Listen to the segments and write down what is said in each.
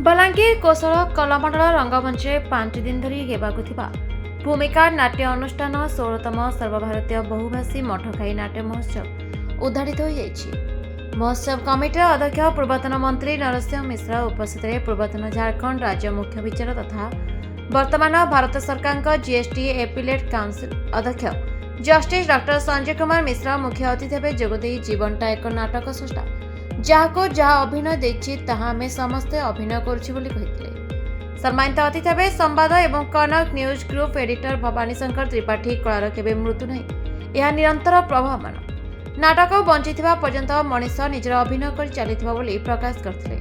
बलांगीर कोसळ कलामंडल रंगमंच 5 दिन धरी हेबाकु थिबा भूमिका नाट्य अनुष्ठान 16तम सर्वभारतीय बहुभाषी मठखाई नाट्य महोत्सव उद्घाटित हो जाइछि। महोत्सव कमिटीर अध्यक्ष पूर्वतन मंत्री नरसिंह मिश्र उपस्थित रहे। पूर्वतन झारखंड राज्य मुख्य विचार तथा वर्तमान भारत सरकार जीएसटी एपिलेट काउंसिल अध्यक्ष जस्टिस डॉक्टर संजय कुमार मिश्र मुख्य अतिथि भाव जोगदे जीवनटा एक नाटक सृष्टा जहाको जहाँ अभिनय देछि ताहा आमे समस्ते अभिनय करुछि बोली कहिथिले। सम्मानित अतिथि भाव संवाद एवं Kanak news group editor Bhabani Shankar Tripathy कलार केबे मृत्यु नहीं यह निरंतर प्रभावमान नाटक बंचिथिबा पर्यंत मनीष निजर अभिनय कर चलिथिबा बोली प्रकाश करथिले।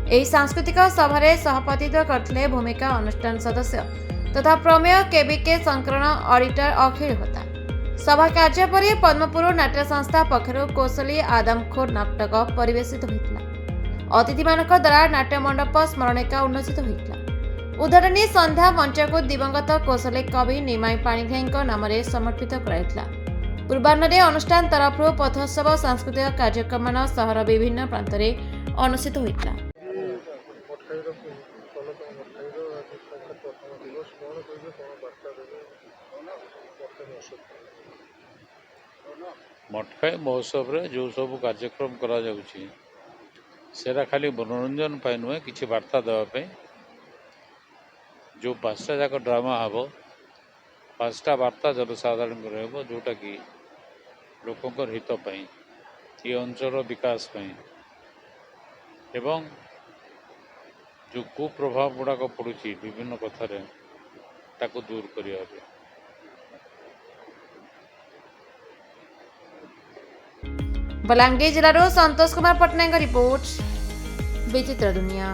एही सांस्कृतिक सभारे सभापतित्व करथिले भूमिका अनुष्ठान सदस्य तथा प्रमेय केबीके संकरण ऑडिटर अखिल होता। सभा कार्य पर पद्मपुर नाट्य संस्था पक्षर कौशली आदमखोर नाटक परिवेशित होता। अतिथि मानक द्वारा नाट्य मंडप स्मरणिका उन्मोचित होता। उद्घाटनी संध्या मंच को दिवंगत कौशली कवि निमाई पाणिग्राही नाम समर्पित कराइथिला। पूर्वाह्न अनुष्ठान तरफ पथोत्सव सांस्कृतिक कार्यक्रम सहर विभिन्न प्रांत अनुष्ठित होता। मठखाई महोत्सव रे जो सब कार्यक्रम करा जाउछि सेरा खाली मनोरंजन पाई नुहे किछि वार्ता देवाई जो 5टा जाक ड्रामा हम 5टा वार्ता जनसाधारण रहब जोटा कि लोकंकर हित पाई ये अंचल विकास पाई एवं जो कुप्रभाव गुड़ाक पड़ुछि विभिन्न कथार ताको दूर करिया। बलांगीर जिलारो संतोष कुमार पटनायक रिपोर्ट विचित्र दुनिया।